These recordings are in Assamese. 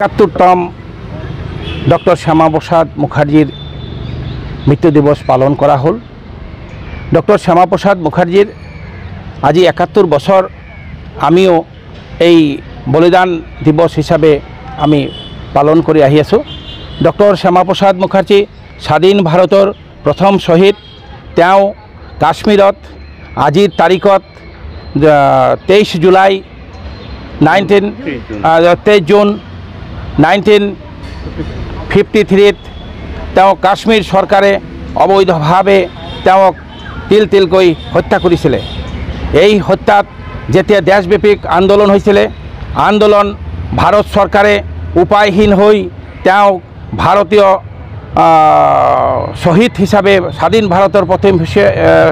৭১তম ডক্টর শ্যামাপ্রসাদ মুখার্জির মৃত্যু দিবস পালন করা হল। ডক্টর শ্যামাপ্রসাদ মুখার্জির আজি ৭১ বছর আমিও এই বলিদান দিবস হিসাবে আমি পালন কৰি আহি আছোঁ। ডক্টৰ শ্যামাপ্ৰসাদ মুখাৰ্জি স্বাধীন ভাৰতৰ প্ৰথম শহীদ। তেওঁ কাশ্মীৰত আজিৰ তাৰিখত 23 জুলাই 23 জুন 1953 তেওঁ কাশ্মীৰ চৰকাৰে অবৈধভাৱে তেওঁক তিল তিলকৈ হত্যা কৰিছিলে। এই হত্যাত যেতিয়া দেশব্যাপী আন্দোলন হৈছিলে, আন্দোলন ভাৰত চৰকাৰে উপায়হীন হৈ তেওঁক ভাৰতীয় শহীদ হিচাপে, স্বাধীন ভাৰতৰ প্ৰথম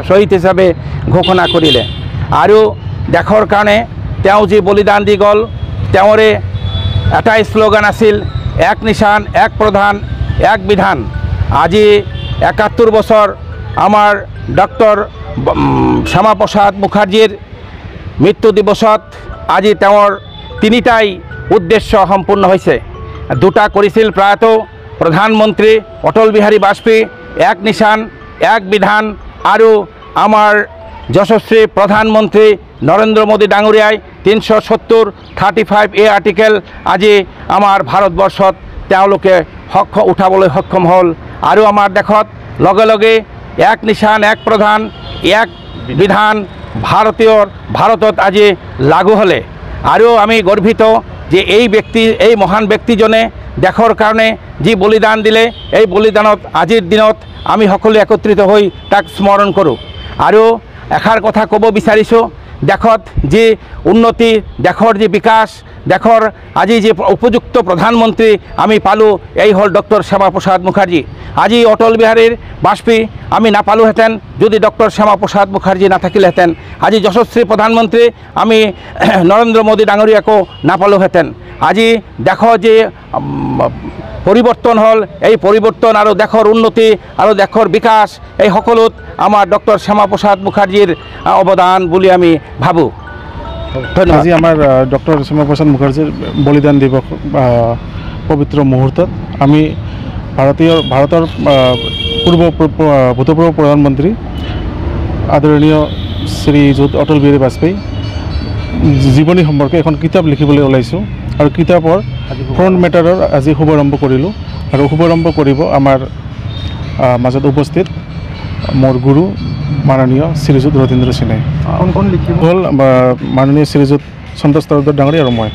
শহীদ হিচাপে ঘোষণা কৰিলে। আৰু দেশৰ কাৰণে তেওঁ যি বলিদান দি গ'ল, তেওঁৰে এটাই শ্লোগান আছিল, এক নিশান, এক প্ৰধান, এক বিধান। আজি ৭১ বছৰ আমাৰ ডক্টৰ শ্যামাপ্ৰসাদ মুখাৰ্জীৰ মৃত্যু দিৱসত আজি তেওঁৰ তিনিটাই উদ্দেশ্য সম্পূৰ্ণ হৈছে। দুটা কৰিছিল প্ৰয়াত প্ৰধানমন্ত্ৰী অটল বিহাৰী বাজপেয়ী, এক নিশান এক বিধান, আৰু আমাৰ যশস্বী প্ৰধানমন্ত্ৰী নৰেন্দ্ৰ মোদী ডাঙৰীয়াই ৩৭০(35)A আৰ্টিকেল আজি আমাৰ ভাৰতবৰ্ষত তেওঁলোকে উঠাবলৈ সক্ষম হ'ল। আৰু আমাৰ দেশত লগে লগে এক নিশান এক প্ৰধান এক বিধান ভাৰতত আজি লাগু হ'লে। আৰু আমি গৰ্বিত যে এই মহান ব্যক্তিজনে দেশৰ কাৰণে যি বলিদান দিলে, এই বলিদানত আজিৰ দিনত আমি সকলো একত্ৰিত হৈ তাক স্মৰণ কৰোঁ। আৰু এষাৰ কথা ক'ব বিচাৰিছোঁ, দেশত যি উন্নতি, দেশৰ যি বিকাশ, দেশৰ আজি যি উপযুক্ত প্ৰধানমন্ত্ৰী আমি পালোঁ, এই হ'ল ডক্টৰ শ্যামাপ্ৰসাদ মুখাৰ্জী। আজি অটল বিহাৰী বাজপেয়ী আমি নাপালোহেঁতেন যদি ডক্টৰ শ্যামাপ্ৰসাদ মুখাৰ্জী নাথাকিলেহেঁতেন। আজি যশস্বী প্ৰধানমন্ত্ৰী আমি নৰেন্দ্ৰ মোদী ডাঙৰীয়াকো নাপালোহেঁতেন। আজি দেশৰ যি পৰিৱৰ্তন হ'ল, এই পৰিৱৰ্তন আৰু দেশৰ উন্নতি আৰু দেশৰ বিকাশ, এই সকলোত আমাৰ ডক্টৰ শ্যামাপ্ৰসাদ মুখাৰ্জীৰ অৱদান বুলি আমি ভাবোঁ। ধন্যবাদ। আজি আমাৰ ডক্টৰ শ্যামাপ্ৰসাদ মুখাৰ্জীৰ বলিদান দিৱস পবিত্ৰ মুহূৰ্তত আমি ভাৰতৰ ভূতপূৰ্ব প্ৰধানমন্ত্ৰী আদৰণীয় শ্ৰীযুত অটল বিহাৰী বাজপেয়ী জীৱনী সম্পৰ্কে এখন কিতাপ লিখিবলৈ ওলাইছোঁ। আৰু কিতাপৰ ফ্ৰণ্ট মেটাৰৰ আজি শুভাৰম্ভ কৰিলোঁ। আৰু শুভাৰম্ভ কৰিব আমাৰ মাজত উপস্থিত মোৰ গুৰু মাননীয় শ্ৰীযুত ৰতীন্দ্ৰ সিনহাই। হ'ল মাননীয় শ্ৰীযুত সন্তোষ তৰফদাৰ ডাঙৰীয়া আৰু মই।